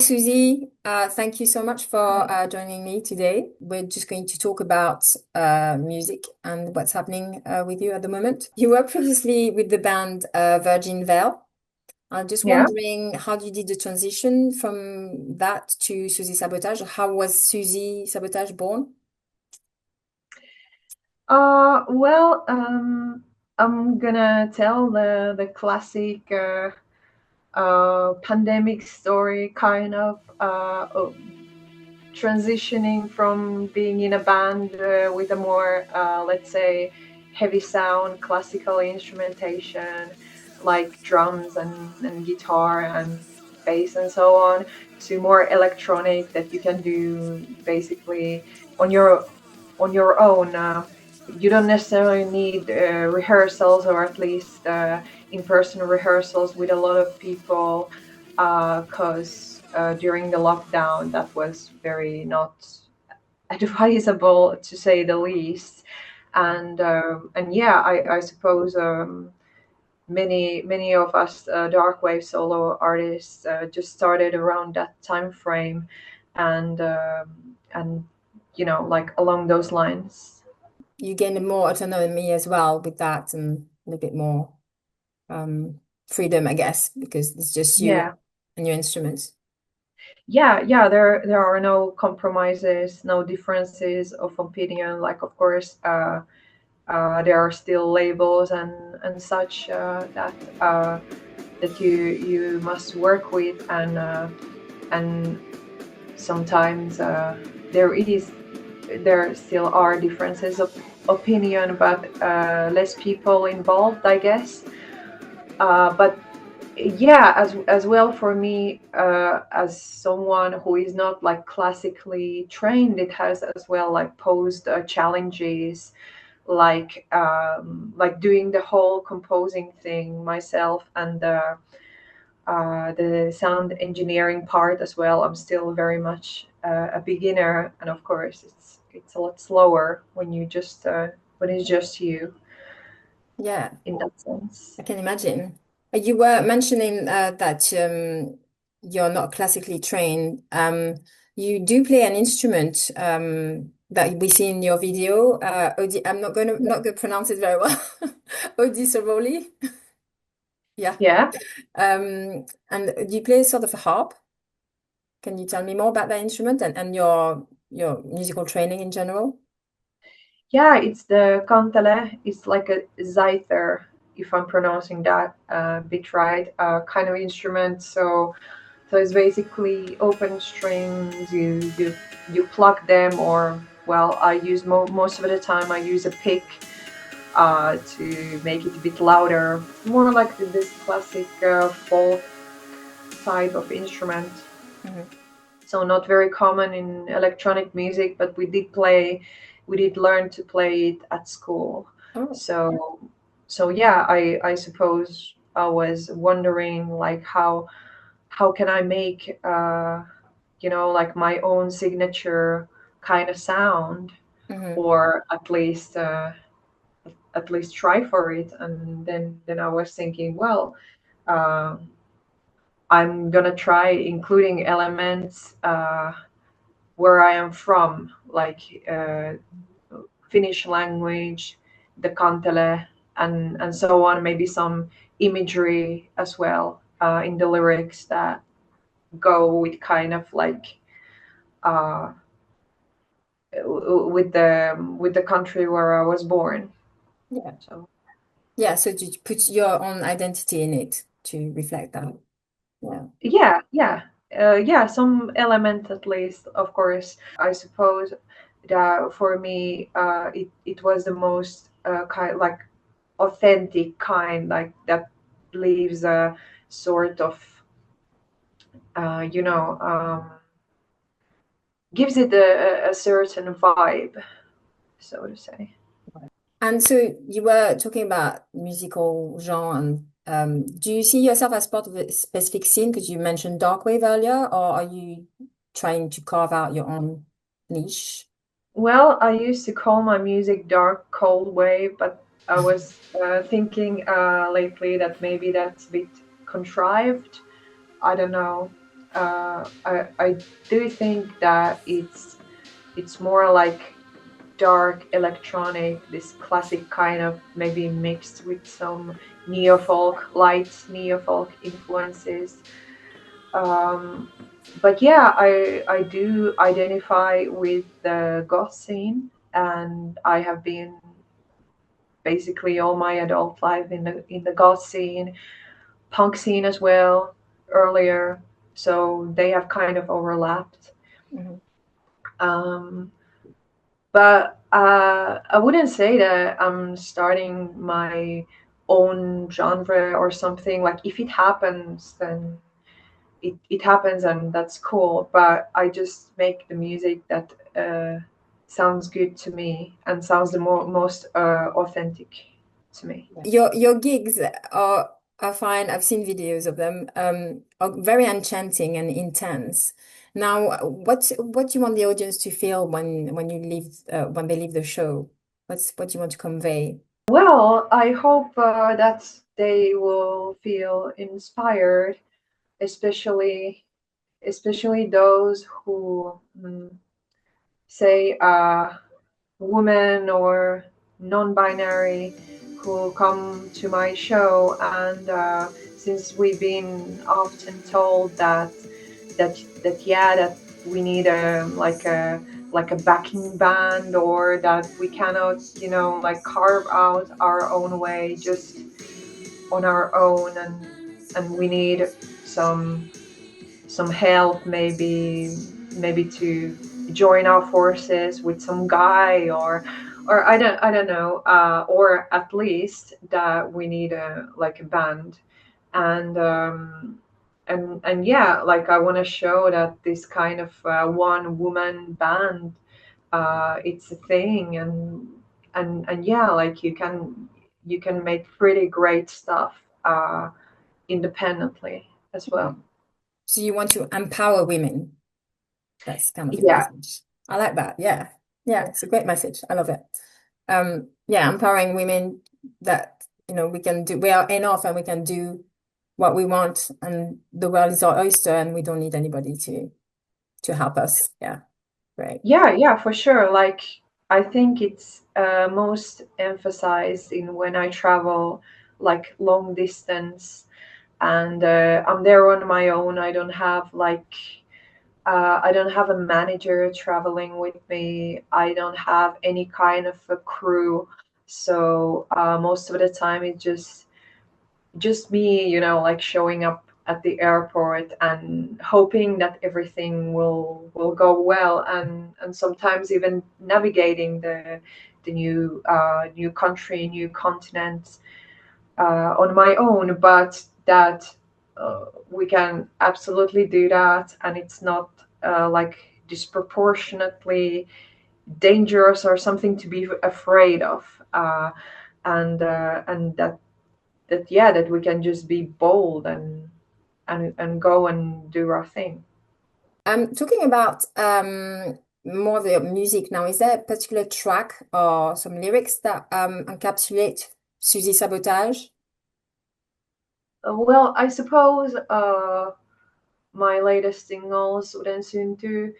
Suzi. Thank you so much for joining me today. We're just going to talk about music and what's happening with you at the moment. You were previously with the band Virgin Veil. I'm just Yeah. wondering how you did the transition from that to Suzi Sabotage. How was Suzi Sabotage born? I'm gonna tell the classic pandemic story, kind of transitioning from being in a band with a more, let's say, heavy sound, classical instrumentation, like drums and guitar and bass and so on, to more electronic that you can do basically on your own. You don't necessarily need rehearsals, or at least in-person rehearsals with a lot of people, because during the lockdown that was very not advisable, to say the least. And yeah, I suppose many of us dark wave solo artists just started around that time frame, and like along those lines. You gained more autonomy as well with that and a little bit more freedom, I guess, because it's just you Yeah. and your instruments. Yeah, there are no compromises, no differences of opinion. Like, of course, there are still labels and such that you must work with, and sometimes there still are differences of opinion, but less people involved, I guess. But yeah, as well, for me, as someone who is not like classically trained, it has as well like posed challenges, like doing the whole composing thing myself, and the sound engineering part as well. I'm still very much a beginner, and of course it's a lot slower when it's just you, Yeah. in that sense. I can imagine. You were mentioning that you're not classically trained. You do play an instrument that we see in your video. I'm not going to pronounce it very well. Odisaroli. Yeah. Yeah. And you play sort of a harp. Can you tell me more about that instrument and your musical training in general? Yeah, it's the kantele. It's like a zither, if I'm pronouncing that bit right, kind of instrument. So it's basically open strings. You pluck them, or well, I use most of the time I use a pick to make it a bit louder, more like this classic folk type of instrument. Mhm. So not very common in electronic music, but we did learn to play it at school. Oh. So so yeah, I suppose I was wondering like how can I make like my own signature kind of sound, Mhm. or at least try for it. And then I was thinking, well, uh, I'm gonna try including elements where I am from, like Finnish language, the kantele, and so on. Maybe some imagery as well in the lyrics that go with kind of like uh, with the country where I was born. Yeah. So Yeah, so to put your own identity in it to reflect that. Yeah. yeah, some element at least. Of course, I suppose that for me, it was the most kind like authentic kind, like that leaves a sort of uh, you know um, gives it a certain vibe, so to say. And so you were talking about musical genre and do you see yourself as part of a specific scene? Because you mentioned dark wave earlier, or are you trying to carve out your own niche? Well, I used to call my music dark cold wave, but I was thinking lately that maybe that's a bit contrived. I don't know. I do think that it's more like dark electronic, this classic kind of maybe mixed with some light neo folk influences. Um, but yeah, I do identify with the goth scene, and I have been basically all my adult life in the goth scene, punk scene as well earlier. So they have kind of overlapped. Mhm. Um, but I wouldn't say that I'm starting my own genre or something. Like if it happens, then it happens and that's cool. But I just make the music that sounds good to me and sounds the most authentic to me. Your gigs are fine. I've seen videos of them. Are very enchanting and intense. Now, what do you want the audience to feel when you leave when they leave the show? What do you want to convey? Well, I hope that they will feel inspired, especially those who say women or non-binary who come to my show, and since we've been often told that yeah, that we need a backing band, or that we cannot, like carve out our own way just on our own, and we need some help, maybe to join our forces with some guy, or I don't know, or at least that we need a band, and and yeah, like I want to show that this kind of one woman band, it's a thing, and yeah, like you can make pretty great stuff independently as well. Mhm. So you want to empower women. That's kind of your Yeah. message. I like that. Yeah. Yeah, it's a great message. I love it. Yeah, empowering women that, we are enough and we can do what we want and the world is our oyster and we don't need anybody to help us. Yeah, great. Yeah, yeah, for sure. Like, I think it's most emphasized in when I travel, like long distance, and I'm there on my own. I don't have a manager traveling with me. I don't have any kind of a crew. So most of the time, it's just me, like showing up at the airport and hoping that everything will go well, and sometimes even navigating the new country, new continent on my own. But that we can absolutely do that, and it's not like disproportionately dangerous or something to be afraid of. And that we can just be bold and go and do our thing. Talking about more the music now, is there a particular track or some lyrics that encapsulate Suzi Sabotage? Well, I suppose my latest single, Sudan Suntu,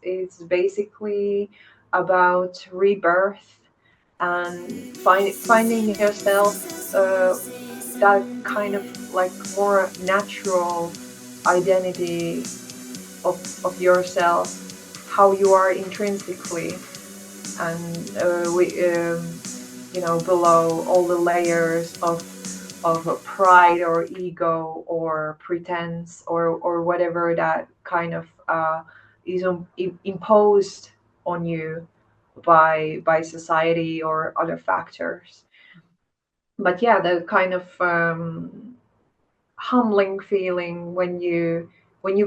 is basically about rebirth and finding yourself, that kind of like more natural identity of yourself, how you are intrinsically, and below all the layers of pride or ego or pretense, or whatever that kind of is imposed on you by society or other factors. But yeah, the kind of humbling feeling when you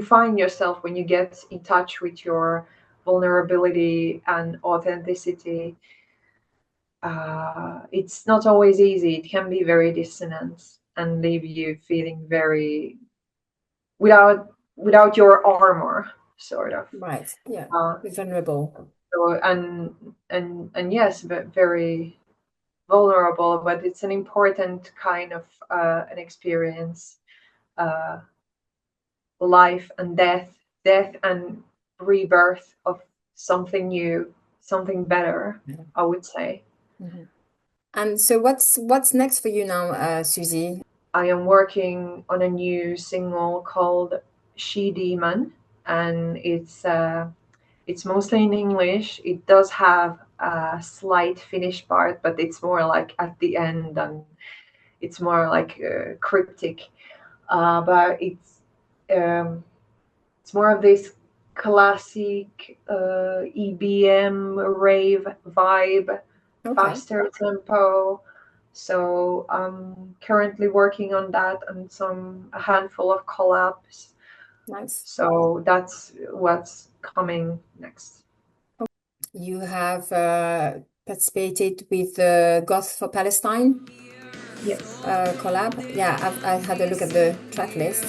find yourself, when you get in touch with your vulnerability and authenticity. It's not always easy. It can be very dissonant and leave you feeling very without your armor, sort of. Right. Yeah. Uh, Vulnerable. so, and yes, but very vulnerable. But it's an important kind of an experience. Uh, life and death, death and rebirth of something new, something better, Yeah. I would say. Mhm. And so what's next for you now, Susie? I am working on a new single called She Demon, and it's mostly in English. It does have a slight Finnish part, but it's more like at the end, and it's more like cryptic. But it's more of this classic EBM rave vibe, Okay, faster tempo. So I'm currently working on that and a handful of collabs. nice. So that's what's coming next. You have participated with the Goth for Palestine Yes. collab. Yeah, I had a look at the track list.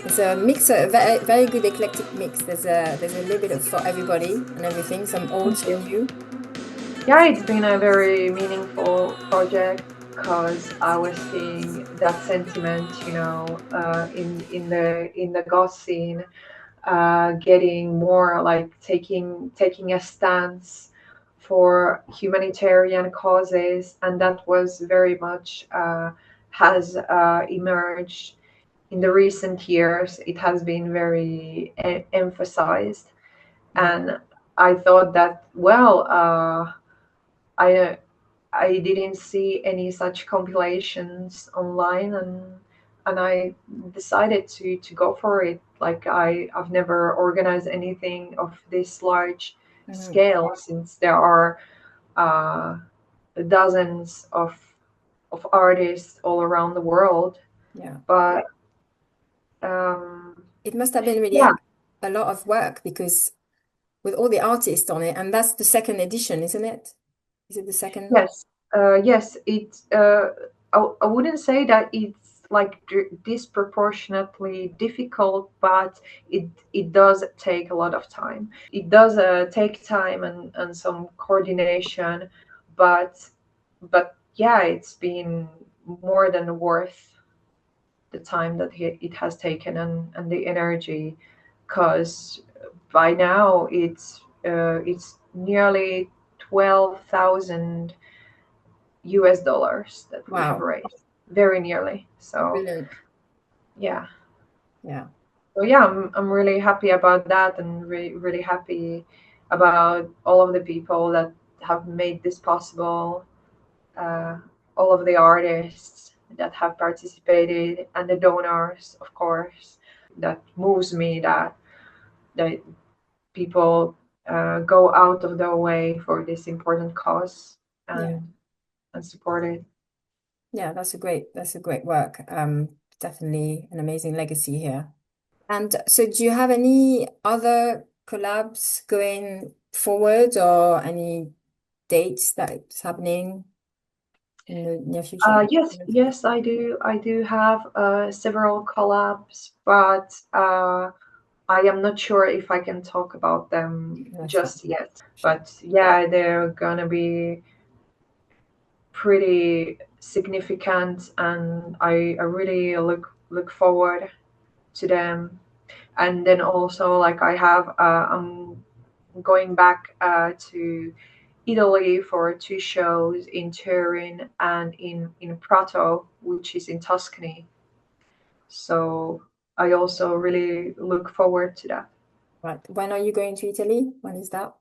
It's a mix, a very, very good eclectic mix. There's a little bit of for everybody and everything, some old, Thank some you. new. Yeah, it's been a very meaningful project because I was seeing that sentiment, in the goth scene, getting more like taking a stance for humanitarian causes, and that was very much has emerged in the recent years. It has been very emphasized, Mm, and I thought that I I didn't see any such compilations online, and I decided to go for it. Like I've never organized anything of this large mhm. scale, since there are uh, dozens of artists all around the world. Yeah. But um, It must have been really yeah, a lot of work because with all the artists on it, and that's the second edition, isn't it? Is it the second? yes, yes. I wouldn't say that it's like disproportionately difficult, but it does take a lot of time. It does take time and some coordination, but yeah, it's been more than worth the time that it has taken, and the energy, because by now it's nearly 12,000 US dollars that we have Wow, raised, very nearly. So brilliant. yeah, Yeah, I'm really happy about that, and really happy about all of the people that have made this possible, uh, all of the artists that have participated, and the donors, of course. That moves me that people go out of their way for this important cause, yeah, and support it. yeah. That's a great work. Definitely an amazing legacy here. And so, do you have any other collabs going forward or any dates that's happening in the near future? Yes, I do. I do have several collabs, but I am not sure if I can talk about them That's fine. just yet. Sure. But yeah, they're gonna be pretty significant, and I really look forward to them. And then also, like, I'm going back to Italy for two shows in Turin and in Prato, which is in Tuscany. So I also really look forward to that Right. When are you going to Italy? When is that?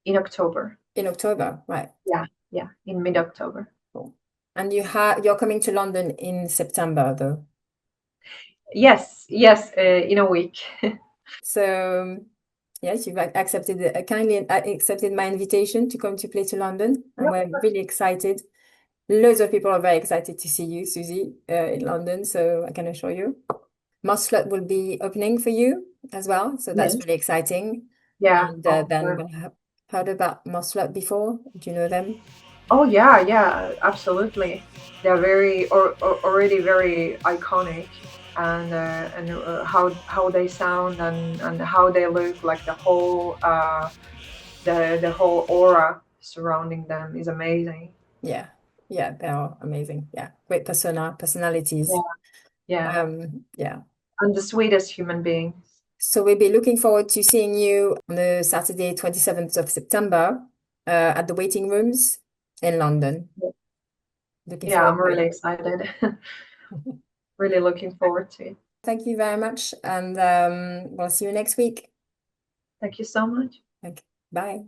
in October. In October, right. Yeah, yeah, in mid-October. Cool. And you're coming to London in September though. Yes, yes, in a week. So yes, you've accepted kindly accepted my invitation to come to play to London, and we're really excited. Loads of people are very excited to see you, Susie, in London. So I can assure you, Muscat will be opening for you as well. So that's Yes. really exciting. Yeah. And Oh, then sure. when I have heard about Muscat before, do you know them? Oh, yeah, yeah, absolutely. They're already very iconic, and how they sound, and how they look, like the whole aura surrounding them is amazing. Yeah, yeah, they are amazing. Yeah, great personalities. Yeah, yeah. Yeah. and the sweetest human beings. So we'll be looking forward to seeing you on the Saturday, 27th of September, at the waiting rooms in London. Looking Yeah, forward I'm to really it. excited. Really looking forward to it. Thank you very much, and we'll see you next week. Thank you so much. Okay, bye.